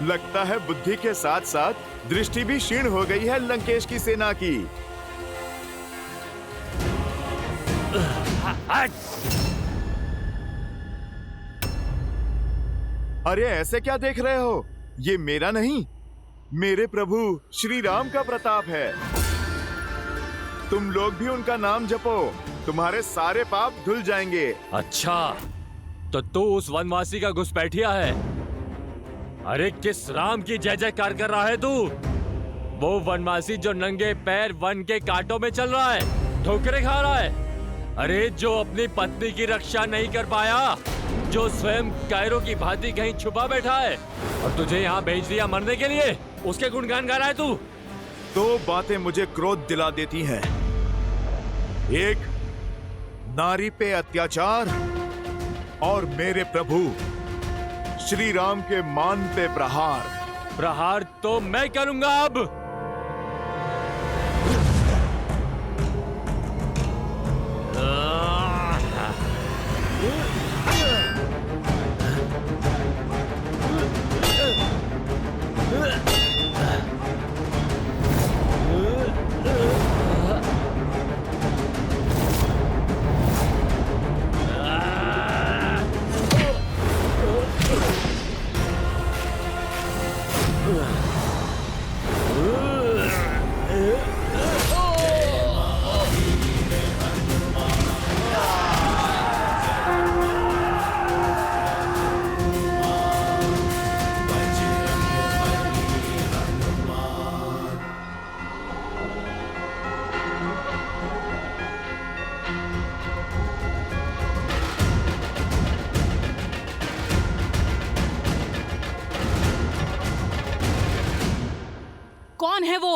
लगता है बुद्धि के साथ साथ दृष्टि भी क्षीण हो गई है लंकेश की सेना की। अरे ऐसे क्या देख रहे हो? ये मेरा नहीं, मेरे प्रभु श्री राम का प्रताप है। तुम लोग भी उनका नाम जपो, तुम्हारे सारे पाप धुल जाएंगे। अच्छा, तो तू उस वनवासी का घुसपैठिया है? अरे किस राम की जय जयकार कर रहा है तू? वो वनवासी जो नंगे पैर वन के कांटों में चल रहा है, ठोकरे खा रहा है। अरे जो अपनी पत्नी की रक्षा नहीं कर पाया, जो स्वयं कायरों की भांति कहीं छुपा बैठा है और तुझे यहाँ भेज दिया मरने के लिए, उसके गुणगान गा रहा है तू। दो बातें मुझे क्रोध दिला देती हैं। एक, नारी पे अत्याचार, और मेरे प्रभु श्री राम के मान पे प्रहार। प्रहार तो मैं करूंगा अब। कौन है वो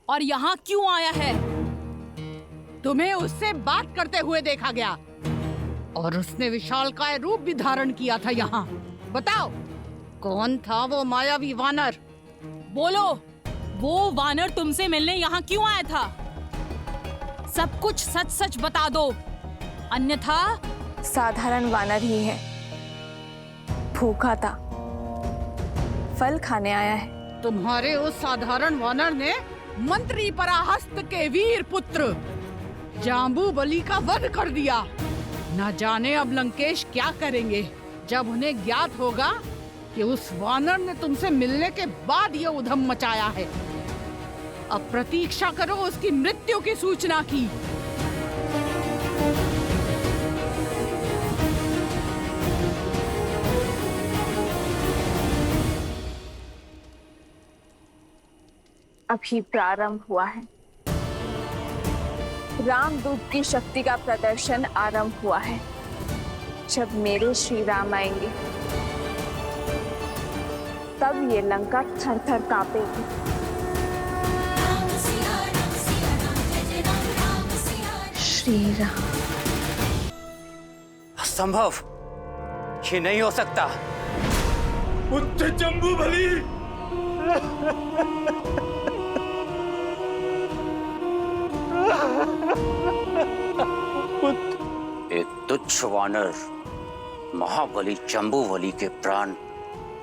और यहाँ क्यों आया है? तुम्हें उससे बात करते हुए देखा गया और उसने विशालकाय रूप भी धारण किया था यहाँ। बताओ, कौन था वो मायावी वानर? बोलो, वो वानर तुमसे मिलने यहाँ क्यों आया था? सब कुछ सच सच बता दो, अन्यथा। साधारण वानर ही है, भूखा था, फल खाने आया है। तुम्हारे उस साधारण वानर ने मंत्री पराहस्त के वीर पुत्र जाम्बूबली का वध कर दिया। न जाने अब लंकेश क्या करेंगे जब उन्हें ज्ञात होगा कि उस वानर ने तुमसे मिलने के बाद ये उधम मचाया है। अब प्रतीक्षा करो उसकी मृत्यु की सूचना की। अभी प्रारंभ हुआ है। रामदूत की शक्ति का प्रदर्शन आरंभ हुआ है। जब मेरे श्री राम आएंगे तब ये लंका थर थर कांपेगी। श्री राम। असंभव, ये नहीं हो सकता। पुत्र जम्बूबली, एक तुच्छ वानर महाबली जम्बूबली के प्राण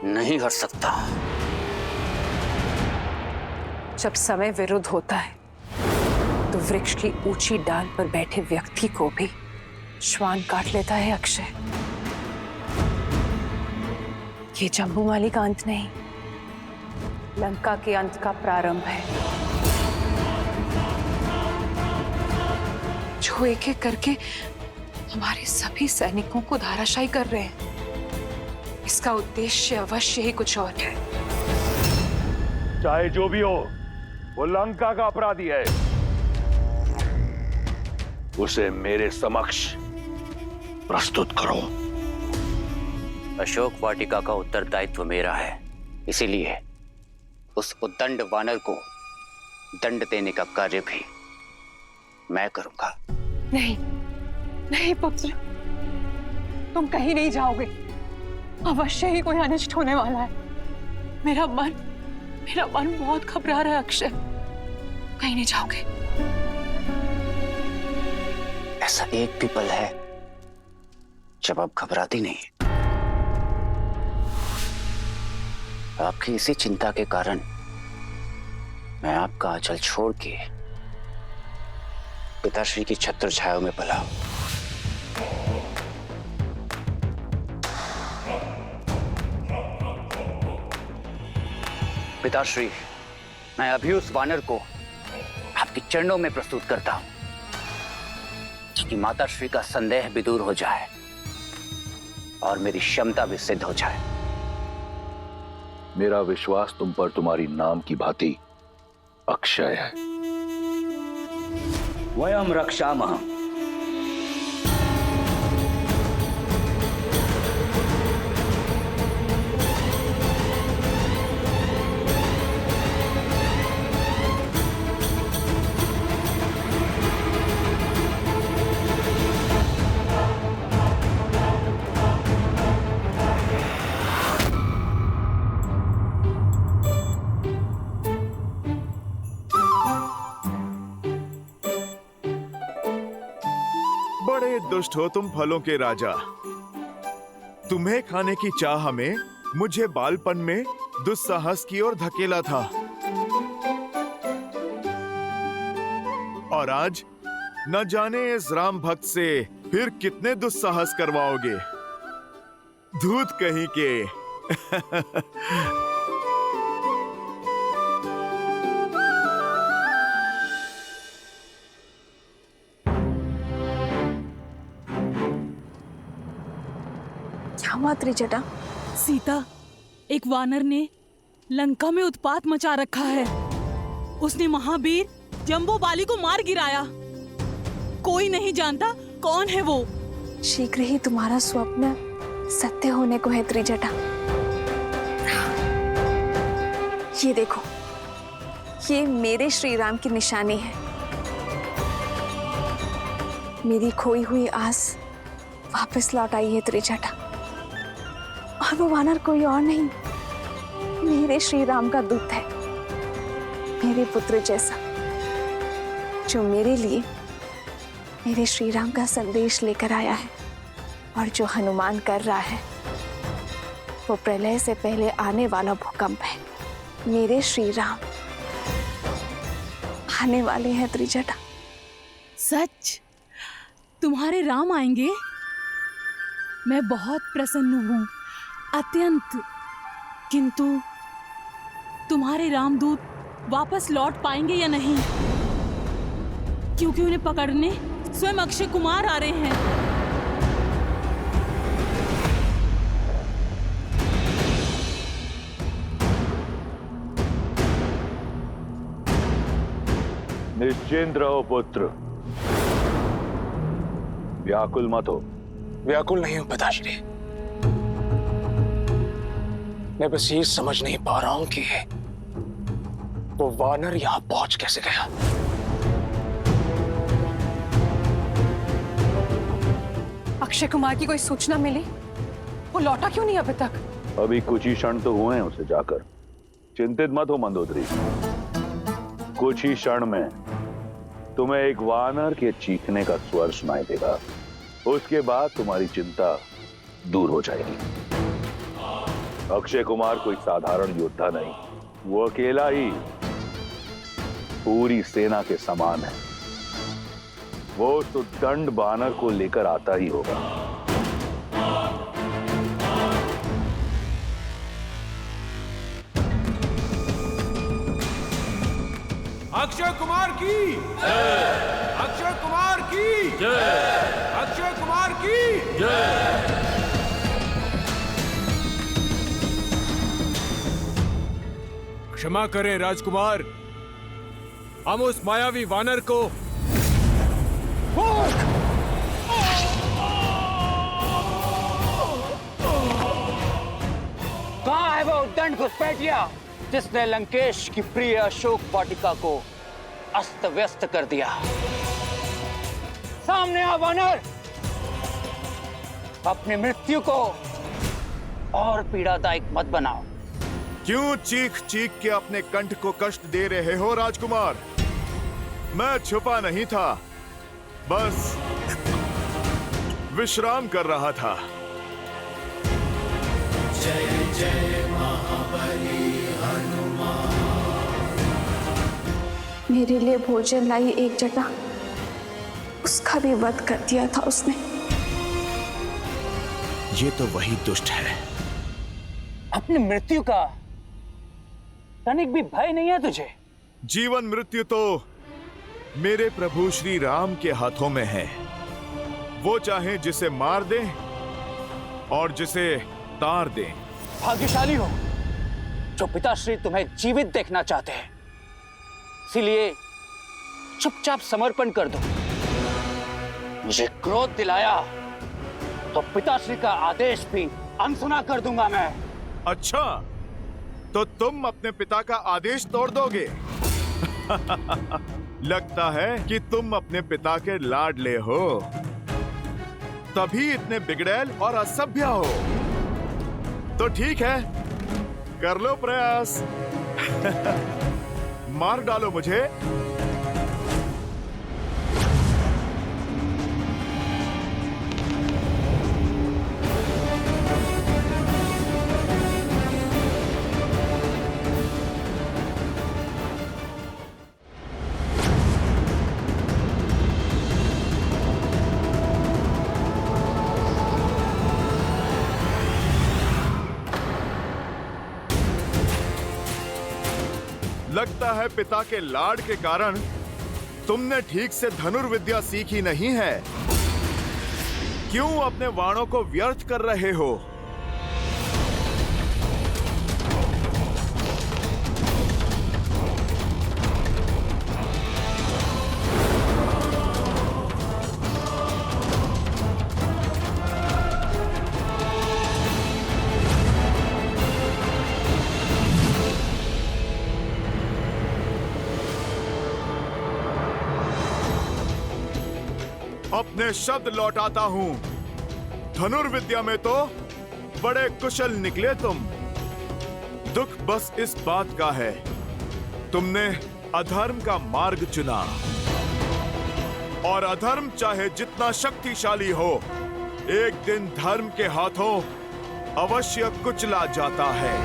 नहीं हर सकता। जब समय विरुद्ध होता है तो वृक्ष की ऊंची डाल पर बैठे व्यक्ति को भी श्वान काट लेता है अक्षय। ये जम्बूमाली का अंत नहीं, लंका के अंत का प्रारंभ है, जो एक एक करके हमारे सभी सैनिकों को धाराशायी कर रहे हैं। इसका उद्देश्य अवश्य ही कुछ और है। चाहे जो भी हो, वो लंका का अपराधी है। उसे मेरे समक्ष प्रस्तुत करो। अशोक वाटिका का उत्तरदायित्व मेरा है, इसीलिए उस उद्दंड वानर को दंड देने का कार्य भी मैं करूंगा। नहीं नहीं पुत्र, तुम कहीं नहीं जाओगे। अवश्य ही कोई अनिष्ट होने वाला है। मेरा मन बहुत घबरा रहा है अक्षय। कहीं नहीं जाओगे। ऐसा एक भी पल है जब आप घबराती नहीं। आपकी इसी चिंता के कारण मैं आपका आंचल छोड़ के पिताश्री की छत्र छाया में पला। पिताश्री, मैं अभी उस वानर को आपके चरणों में प्रस्तुत करता हूं कि माताश्री का संदेह भी दूर हो जाए और मेरी क्षमता भी सिद्ध हो जाए। मेरा विश्वास तुम पर तुम्हारी नाम की भांति अक्षय है। वयम रक्षामः। बड़े दुष्ट हो तुम फलों के राजा। तुम्हें खाने की चाह में मुझे बालपन में दुस्साहस की ओर धकेला था, और आज न जाने इस राम भक्त से फिर कितने दुस्साहस करवाओगे। धूत कहीं के। क्या हुआ त्रिजटा? सीता, एक वानर ने लंका में उत्पात मचा रखा है। उसने महावीर जम्बूबाली को मार गिराया। कोई नहीं जानता कौन है वो। शीघ्र ही तुम्हारा स्वप्न सत्य होने को है त्रिजटा। ये देखो, ये मेरे श्री राम की निशानी है। मेरी खोई हुई आस वापस लौट आई है त्रिजटा। और वो वानर कोई और नहीं, मेरे श्री राम का दूत है, मेरे पुत्र जैसा, जो मेरे लिए मेरे श्री राम का संदेश लेकर आया है। और जो हनुमान कर रहा है वो प्रलय से पहले आने वाला भूकंप है। मेरे श्री राम आने वाले हैं त्रिजटा। सच? तुम्हारे राम आएंगे? मैं बहुत प्रसन्न हूँ, अत्यंत। किंतु तुम्हारे रामदूत वापस लौट पाएंगे या नहीं? क्योंकि उन्हें पकड़ने स्वयं अक्षय कुमार आ रहे हैं। निश्चिंत रहो पुत्र, व्याकुल मत हो। व्याकुल नहीं हूं पिताश्री, मैं बस ये समझ नहीं पा रहा हूं कि वो वानर यहां पहुंच कैसे गया। अक्षय कुमार की कोई सूचना मिली? वो लौटा क्यों नहीं अभी तक? अभी कुछ ही क्षण तो हुए हैं उसे जाकर। चिंतित मत हो मंदोदरी, कुछ ही क्षण में तुम्हें एक वानर के चीखने का स्वर सुनाई देगा। उसके बाद तुम्हारी चिंता दूर हो जाएगी। अक्षय कुमार कोई साधारण योद्धा नहीं, वो अकेला ही पूरी सेना के समान है। वो उस उद्दंड वानर को लेकर आता ही होगा। अक्षय कुमार की जय! अक्षय कुमार की जय! अक्षय कुमार की जय! क्षमा करें राजकुमार, हम उस मायावी वानर को कहां है वो उद्दंड घुसपैठिया जिसने लंकेश की प्रिय अशोक वाटिका को अस्त व्यस्त कर दिया? सामने आ वानर, अपनी मृत्यु को और पीड़ादायक मत बनाओ। क्यों चीख चीख के अपने कंठ को कष्ट दे रहे हो राजकुमार? मैं छुपा नहीं था, बस विश्राम कर रहा था। जय जय महाबली। मेरे लिए भोजन लाई एक जटा, उसका भी वध कर दिया था उसने। ये तो वही दुष्ट है। अपनी मृत्यु का तनिक भी भय नहीं है तुझे? जीवन मृत्यु तो मेरे प्रभु श्री राम के हाथों में है। वो चाहे जिसे मार दें और जिसे तार दें। भाग्यशाली हो जो पिताश्री तुम्हें जीवित देखना चाहते हैं, इसीलिए चुपचाप समर्पण कर दो। मुझे क्रोध दिलाया तो पिताश्री का आदेश भी अनसुना कर दूंगा मैं। अच्छा, तो तुम अपने पिता का आदेश तोड़ दोगे? लगता है कि तुम अपने पिता के लाडले हो, तभी इतने बिगड़ैल और असभ्य हो। तो ठीक है, कर लो प्रयास। मार डालो मुझे। लगता है पिता के लाड के कारण तुमने ठीक से धनुर्विद्या सीखी नहीं है। क्यों अपने बाणों को व्यर्थ कर रहे हो? अपने शब्द लौटाता हूं। धनुर्विद्या में तो बड़े कुशल निकले तुम। दुख बस इस बात का है, तुमने अधर्म का मार्ग चुना। और अधर्म चाहे जितना शक्तिशाली हो, एक दिन धर्म के हाथों अवश्य कुचला जाता है।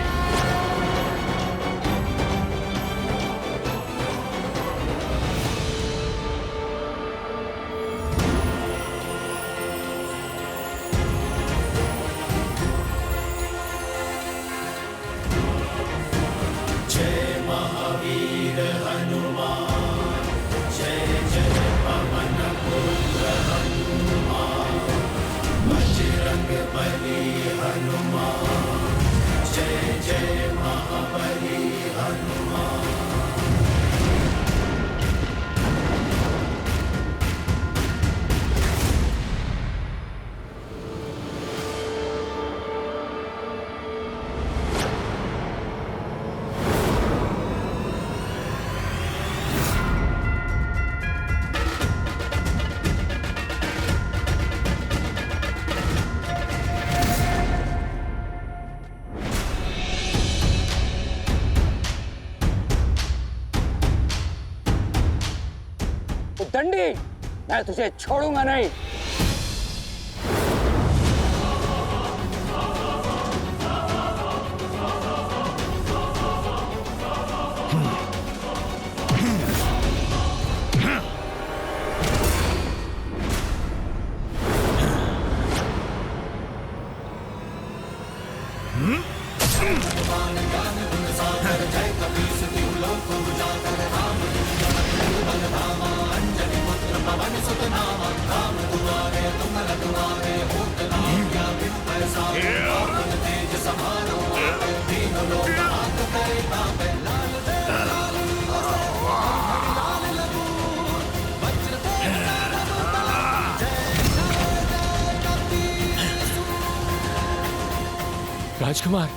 दंडी, मैं तुझे छोड़ूंगा नहीं। राजकुमार,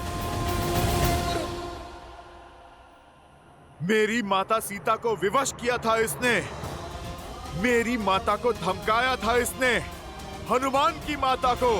मेरी माता सीता को विवश किया था इसने। मेरी माता को धमकाया था इसने, हनुमान की माता को।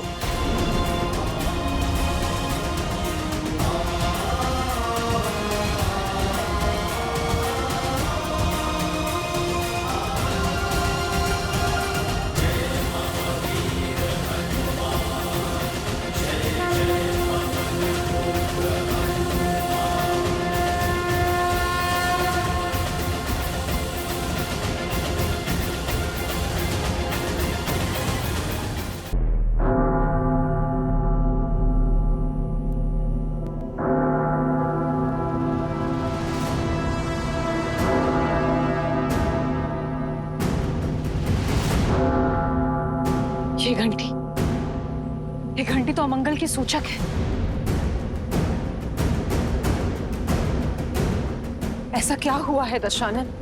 ये घंटी तो अमंगल की सूचक है। ऐसा क्या हुआ है दशानन?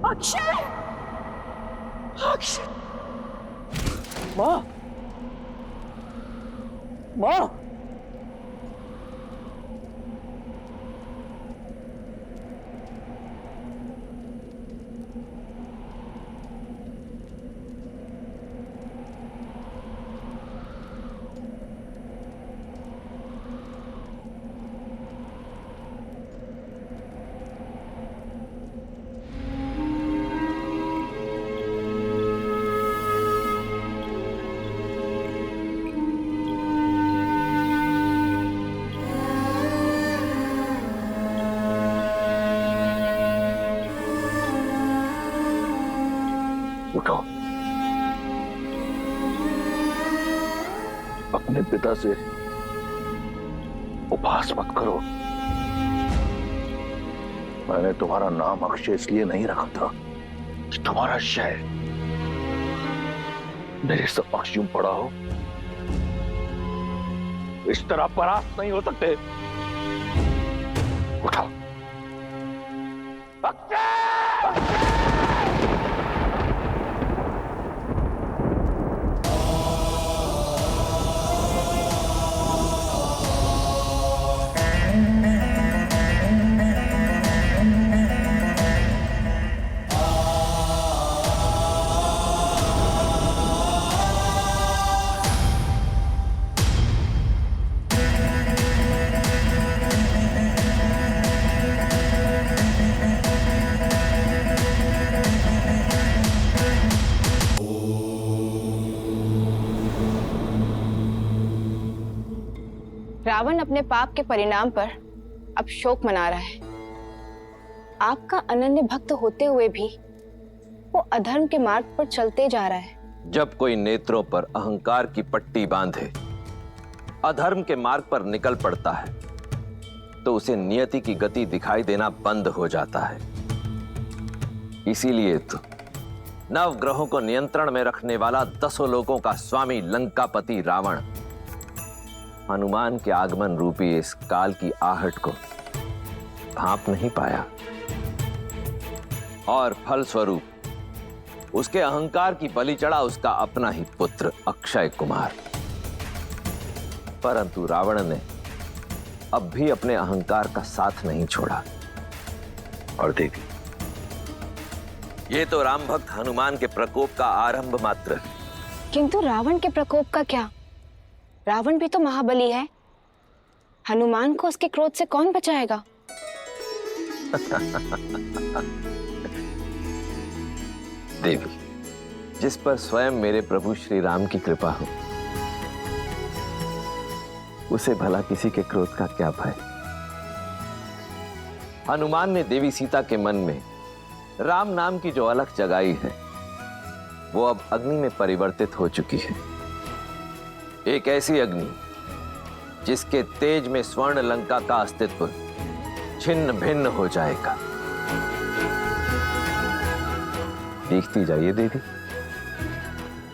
अक्षय! अक्षय! माँ, माँ, उठो। अपने पिता से उपहास मत करो। मैंने तुम्हारा नाम अक्षय इसलिए नहीं रखा था कि तुम्हारा शय मेरे समक्ष यूं पड़ा हो। इस तरह परास्त नहीं हो सकते। उठो। अक्षय! रावण अपने पाप के परिणाम पर अब शोक मना रहा है। आपका अनन्य भक्त होते हुए भी वो अधर्म के मार्ग पर चलते जा रहा है। जब कोई नेत्रों पर अहंकार की पट्टी बांधे अधर्म के मार्ग पर निकल पड़ता है तो उसे नियति की गति दिखाई देना बंद हो जाता है। इसीलिए तो नवग्रहों को नियंत्रण में रखने वाला 10 लोगों का स्वामी लंकापति रावण हनुमान के आगमन रूपी इस काल की आहट को भांप नहीं पाया और फलस्वरूप उसके अहंकार की बलि चढ़ा उसका अपना ही पुत्र अक्षय कुमार। परंतु रावण ने अब भी अपने अहंकार का साथ नहीं छोड़ा। और देखिए, ये तो राम भक्त हनुमान के प्रकोप का आरंभ मात्र है। किंतु रावण के प्रकोप का क्या? रावण भी तो महाबली है। हनुमान को उसके क्रोध से कौन बचाएगा? देवी, जिस पर स्वयं मेरे प्रभु श्री राम की कृपा हो उसे भला किसी के क्रोध का क्या भय। हनुमान ने देवी सीता के मन में राम नाम की जो अलख जगाई है वो अब अग्नि में परिवर्तित हो चुकी है। एक ऐसी अग्नि जिसके तेज में स्वर्ण लंका का अस्तित्व छिन्न भिन्न हो जाएगा। देखती जाइए देवी,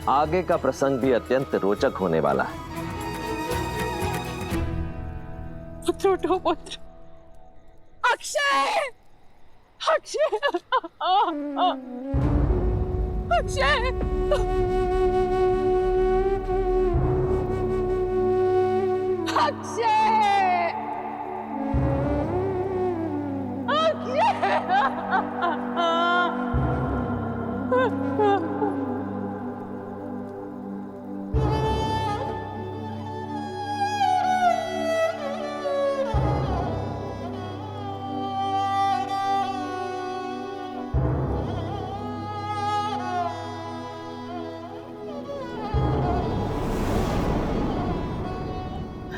आगे का प्रसंग भी अत्यंत रोचक होने वाला है। पुत्र उठो पुत्र। अक्षय! अक्षय, अक्षय,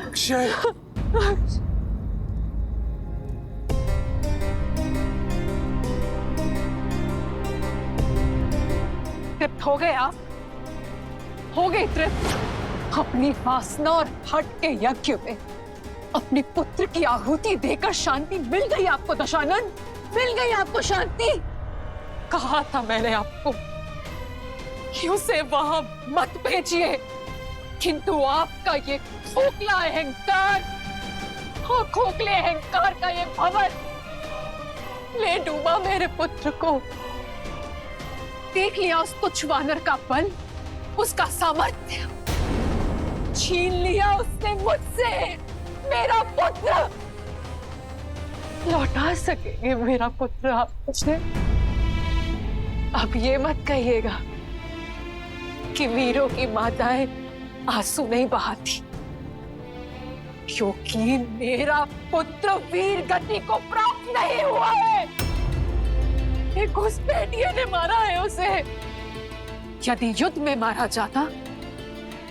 अक्षय, तृप्त हो गए आप? हो गए तृप्त? अपनी वासना और हट के यज्ञ में अपने पुत्र की आहुति देकर शांति मिल गई आपको दशानन? मिल गई आपको शांति? कहा था मैंने आपको कि उसे वहां मत भेजिए, किंतु आपका ये खोखला अहंकार, खोखले अहंकार का ये भंवर ले डूबा मेरे पुत्र को। देख लिया उस तुच्छ वानर का बल, उसका सामर्थ्य, छीन लिया उसने मुझसे मेरा पुत्र। लौटा सकेंगे मेरा पुत्र आप मुझे? अब ये मत कहिएगा कि वीरों की माताएं आंसू नहीं बहाती, क्योंकि मेरा पुत्र वीर गति को प्राप्त नहीं हुआ है। एक घुसपैठिए ने मारा है उसे। यदि युद्ध में मारा जाता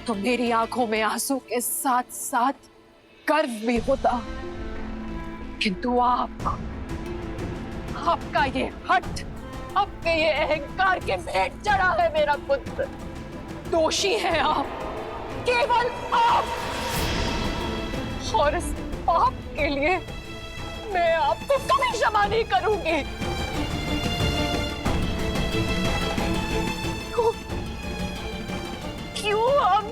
तो मेरी आंखों में आंसू के साथ साथ गर्व भी होता, किंतु आपका ये हठ, आपके ये अहंकार के भेंट चढ़ा है मेरा पुत्र। दोषी है आप, केवल आप, और इस पाप के लिए मैं आपको कभी क्षमा नहीं करूंगी। क्यों हम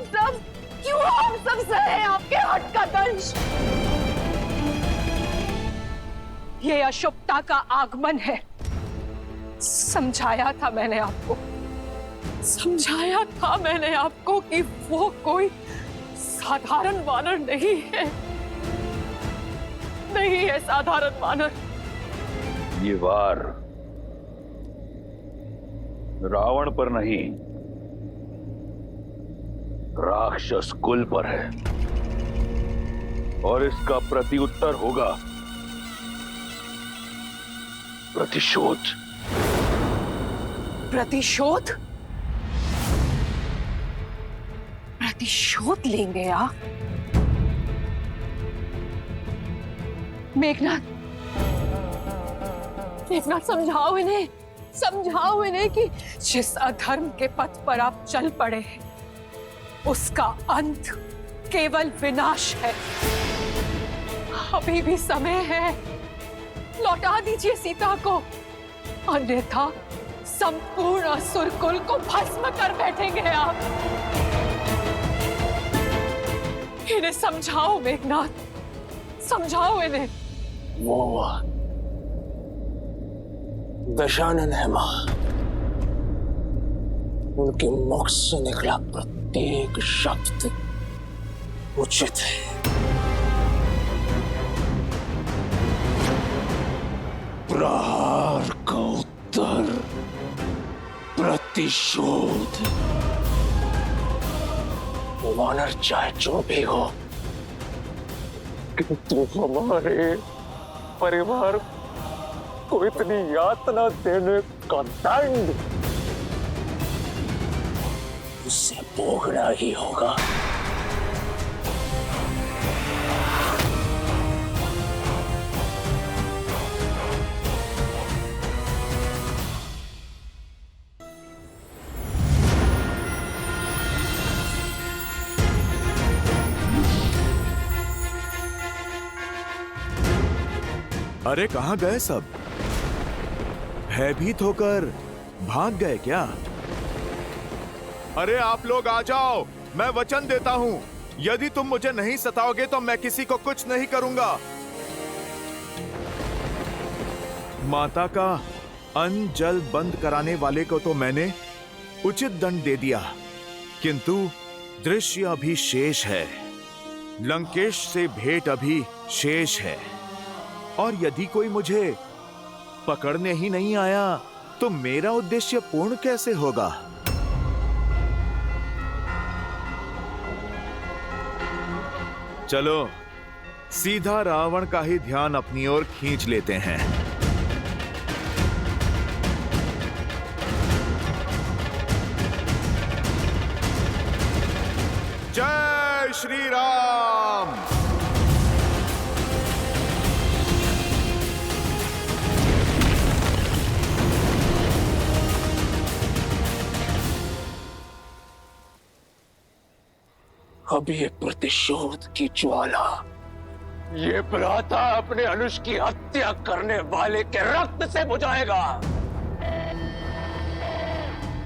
सब सहे आपके हट का दंश? ये अशुभता का आगमन है। समझाया था मैंने आपको, समझाया था मैंने आपको कि वो कोई साधारण वानर नहीं है, नहीं है साधारण वानर। ये वार रावण पर नहीं, राक्षस कुल पर है, और इसका प्रत्युत्तर होगा प्रतिशोध। प्रतिशोध? प्रतिशोध लेंगे आप? मेघनाथ, मेघनाथ समझाओ इन्हें, समझाओ इन्हें कि जिस अधर्म के पथ पर आप चल पड़े हैं उसका अंत केवल विनाश है। अभी भी समय है, लौटा दीजिए सीता को, अन्यथा संपूर्ण असुर कुल को भस्म कर बैठेंगे आप। इन्हें समझाओ मेघनाथ, समझाओ इन्हें। वो दशानन है मां, उनके मुख से निकला प्रत्येक शब्द उचित है। प्रहार का उत्तर प्रतिशोध। वानर चाहे जो भी हो, किंतु हमारे परिवार को इतनी यातना देने का दंड उसे भोगना ही होगा। अरे कहां गए सब? भयभीत होकर भाग गए क्या? अरे आप लोग आ जाओ, मैं वचन देता हूं, यदि तुम मुझे नहीं सताओगे तो मैं किसी को कुछ नहीं करूंगा। माता का अन्न जल बंद कराने वाले को तो मैंने उचित दंड दे दिया, किंतु दृश्य अभी शेष है। लंकेश से भेंट अभी शेष है, और यदि कोई मुझे पकड़ने ही नहीं आया तो मेरा उद्देश्य पूर्ण कैसे होगा? चलो सीधा रावण का ही ध्यान अपनी ओर खींच लेते हैं। जय श्री राम। अब ये प्रतिशोध की ज्वाला, ये भ्राता अपने अनुज की हत्या करने वाले के रक्त से बुझाएगा।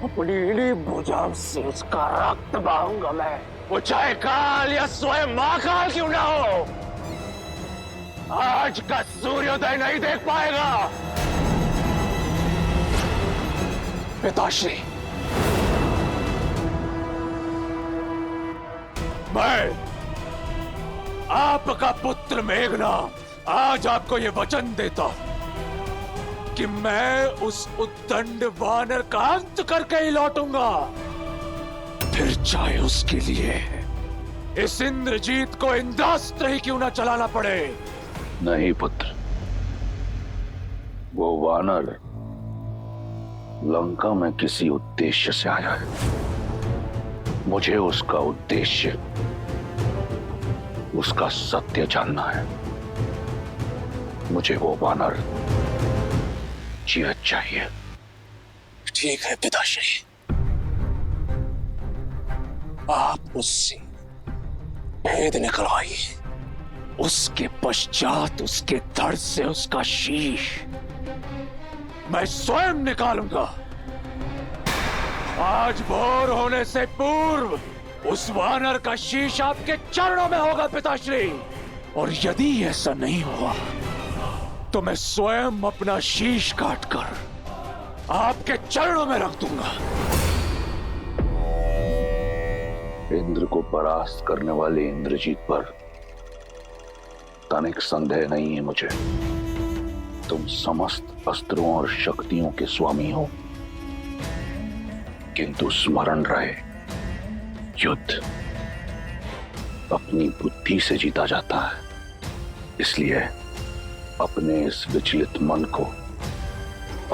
अपनी इन्हीं भुजाओं से उसका रक्त बहाऊंगा मैं, वो चाहे काल या स्वयं महाकाल क्यों ना हो। आज का सूर्योदय नहीं देख पाएगा। पिताश्री, मैं आपका पुत्र मेघनाद आज आपको यह वचन देता हूं कि मैं उस उद्दंड वानर का अंत करके ही लौटूंगा, फिर चाहे उसके लिए इस इंद्रजीत को इंद्रास्त्र ही क्यों ना चलाना पड़े। नहीं पुत्र, वो वानर लंका में किसी उद्देश्य से आया है। मुझे उसका उद्देश्य, उसका सत्य जानना है। मुझे वो वानर जीवित चाहिए। ठीक है पिताश्री, आप उससे भेद निकलवाइए, उसके पश्चात उसके धड़ से उसका शीश मैं स्वयं निकालूंगा। आज भोर होने से पूर्व उस वानर का शीश आपके चरणों में होगा पिताश्री, और यदि ऐसा नहीं हुआ तो मैं स्वयं अपना शीश काटकर आपके चरणों में रख दूंगा। इंद्र को परास्त करने वाले इंद्रजीत पर तनिक संदेह नहीं है मुझे। तुम समस्त अस्त्रों और शक्तियों के स्वामी हो, किंतु स्मरण रहे, युद्ध अपनी बुद्धि से जीता जाता है। इसलिए अपने इस विचलित मन को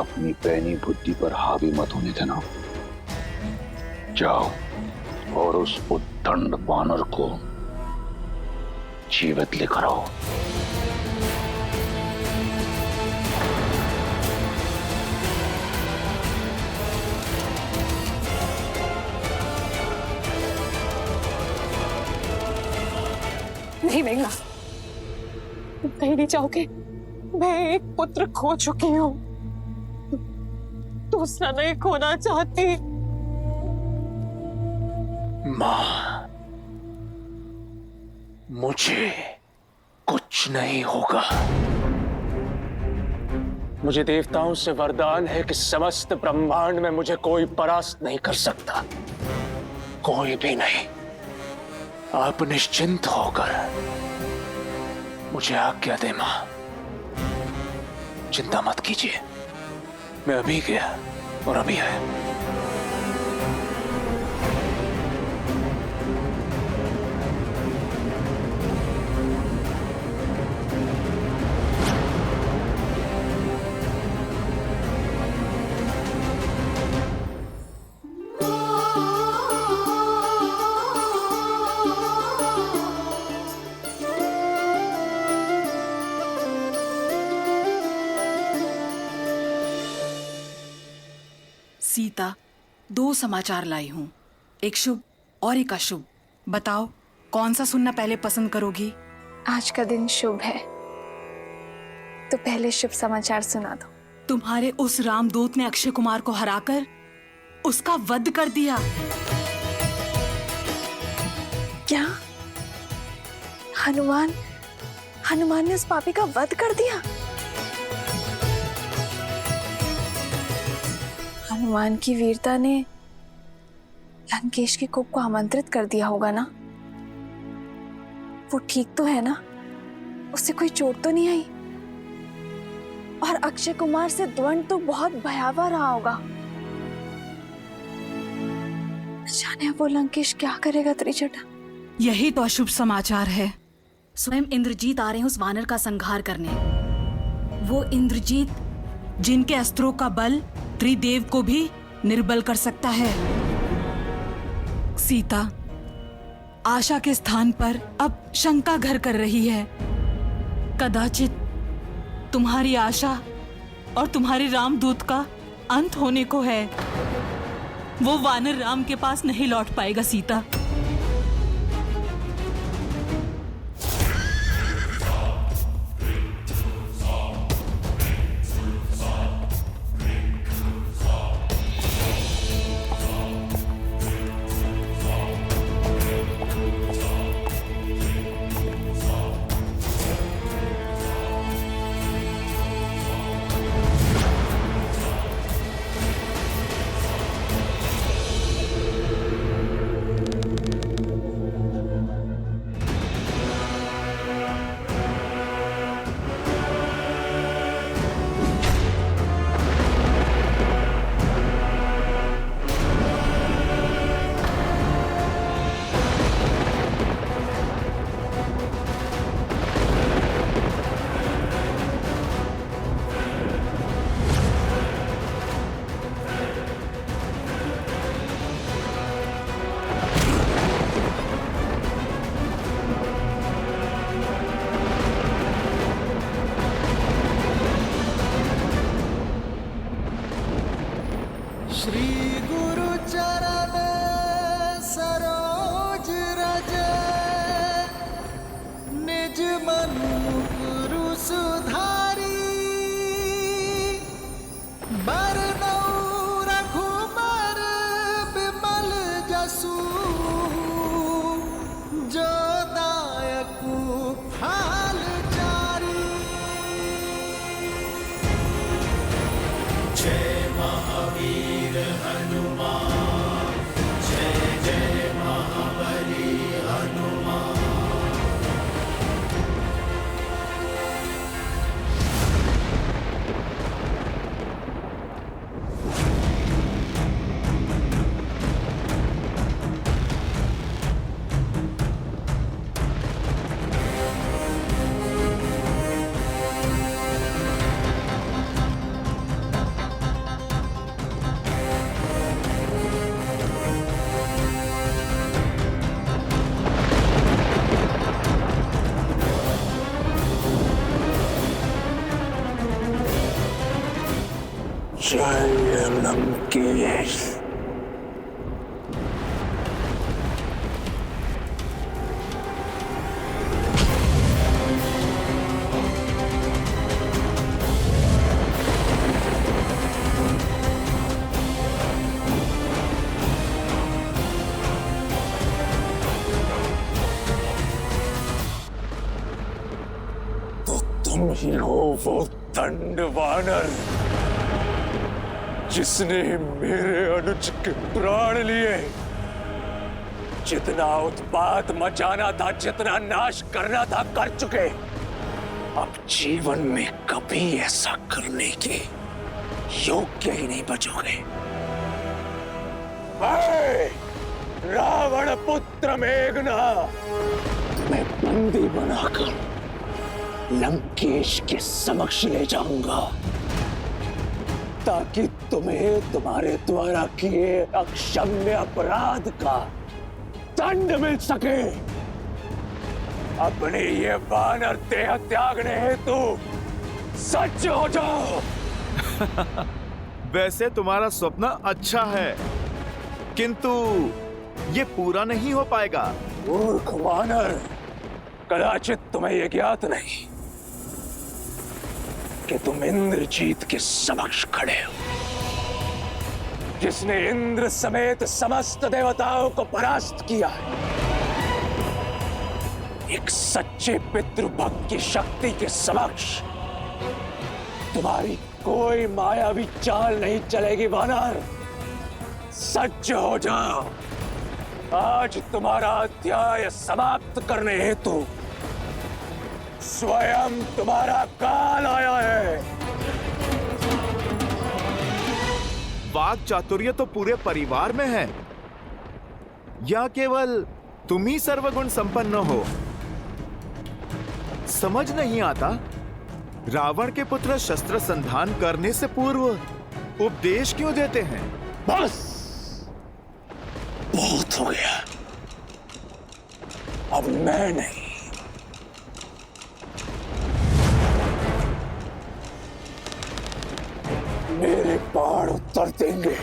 अपनी पैनी बुद्धि पर हावी मत होने देना। जाओ और उस उद्दंड वानर को जीवित लेकर आओ। नहीं मेघना, तुम कहीं नहीं जाओगे। मैं एक पुत्र खो चुकी हूँ, दूसरा नहीं खोना चाहती। मां, मुझे कुछ नहीं होगा। मुझे देवताओं से वरदान है कि समस्त ब्रह्मांड में मुझे कोई परास्त नहीं कर सकता, कोई भी नहीं। आप निश्चिंत होकर मुझे आज्ञा दे मां, चिंता मत कीजिए। मैं अभी गया और अभी है। सीता, दो समाचार लाई हूँ, एक शुभ और एक अशुभ। बताओ कौन सा सुनना पहले पसंद करोगी? आज का दिन शुभ है, तो पहले शुभ समाचार सुना दो। तुम्हारे उस रामदूत ने अक्षय कुमार को हराकर उसका वध कर दिया। क्या? हनुमान ने उस पापी का वध कर दिया? हनुमान की वीरता ने लंकेश के कोप को आमंत्रित कर दिया होगा ना? वो ठीक तो है ना? उससे कोई चोट तो नहीं आई? और अक्षय कुमार से द्वंद तो बहुत भयावह रहा होगा। जाने वो लंकेश क्या करेगा त्रिजटा। यही तो अशुभ समाचार है। स्वयं इंद्रजीत आ रहे हैं उस वानर का संहार करने। वो इंद्रजीत जिनके अस्त्रों का बल त्रिदेव को भी निर्बल कर सकता है। सीता आशा के स्थान पर अब शंका घर कर रही है। कदाचित तुम्हारी आशा और तुम्हारे रामदूत का अंत होने को है। वो वानर राम के पास नहीं लौट पाएगा सीता। श्री गुरु चरण सरोज रज निज मन गुरु सुधारी बरनौ रघुबर बिमल जसु जो दायकु फाल चारी। जय महावीर हनुमान, जय जय महाबली हनुमान। जय लंकेश। तो तुम ही हो वो दंड वानर जिसने मेरे अनुज के प्राण लिए। जितना उत्पात मचाना था, जितना नाश करना था, कर चुके। अब जीवन में कभी ऐसा करने के योग्य ही नहीं बचोगे। रावण पुत्र मेघनाद, मैं बंदी बनाकर लंकेश के समक्ष ले जाऊंगा ताकि तुम्हें तुम्हारे द्वारा किए अक्षम्य अपराध का दंड मिल सके। अपने ये वानर देह त्यागने हेतु सच हो जाओ। वैसे तुम्हारा स्वप्न अच्छा है, किंतु ये पूरा नहीं हो पाएगा। मूर्ख वानर, कदाचित तुम्हें यह ज्ञात नहीं कि तुम इंद्रजीत के समक्ष खड़े हो, जिसने इंद्र समेत समस्त देवताओं को परास्त किया है। एक सच्चे पितृभक्त की शक्ति के समक्ष तुम्हारी कोई मायावी चाल नहीं चलेगी वानर। सज्ज हो जाओ। आज तुम्हारा अध्याय समाप्त करने हेतु स्वयं तुम्हारा काल आया है। वाक चातुर्य तो पूरे परिवार में है, या केवल तुम ही सर्वगुण संपन्न हो? समझ नहीं आता, रावण के पुत्र शस्त्र संधान करने से पूर्व उपदेश क्यों देते हैं? बस बहुत हो गया, अब मैं नहीं, मेरे बाण उत्तर देंगे।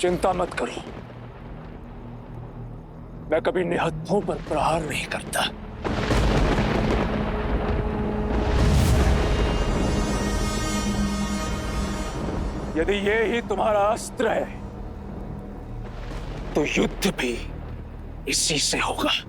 चिंता मत करो, मैं कभी निहत्थों पर प्रहार नहीं करता। यदि ये ही तुम्हारा अस्त्र है तो युद्ध भी इसी से होगा।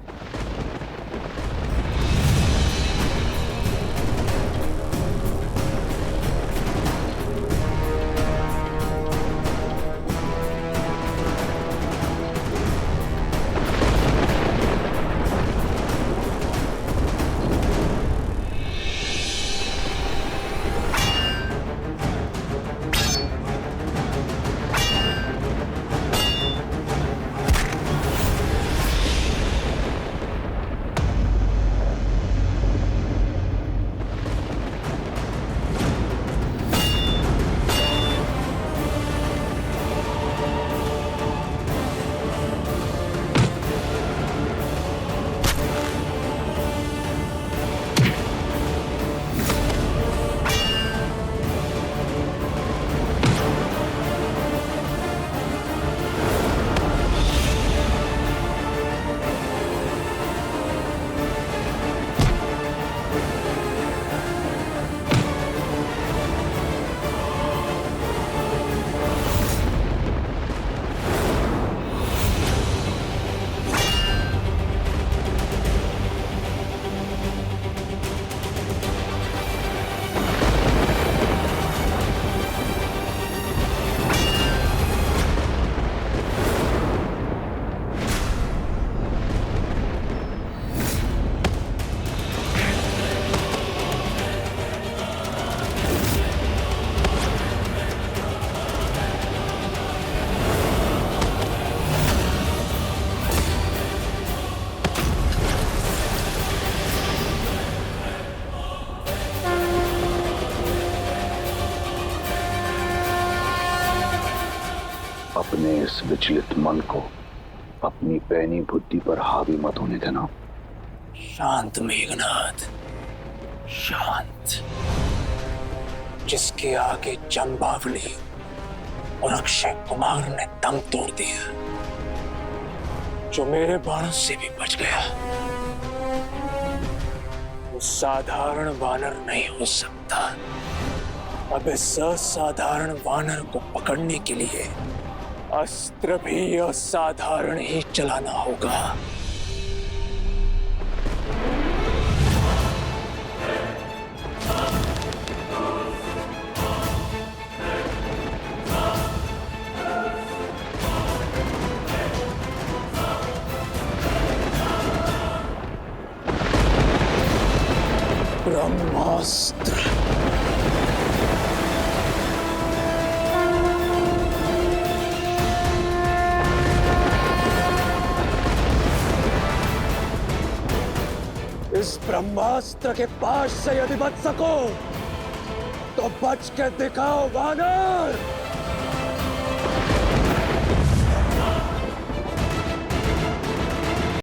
अपने इस विचलित मन को अपनी पैनी बुद्धि पर हावी मत होने देना। शांत मेघनाथ, शांत। जिसके आगे जंबावली और अक्षय कुमार ने दम तोड़ दिया, जो मेरे बाणों से भी बच गया, वो साधारण वानर नहीं हो सकता। अब इस असाधारण वानर को पकड़ने के लिए अस्त्र भी असाधारण ही चलाना होगा। ब्रह्मास्त्र। इस ब्रह्मास्त्र के पास से यदि बच सको तो बच के दिखाओ वानर।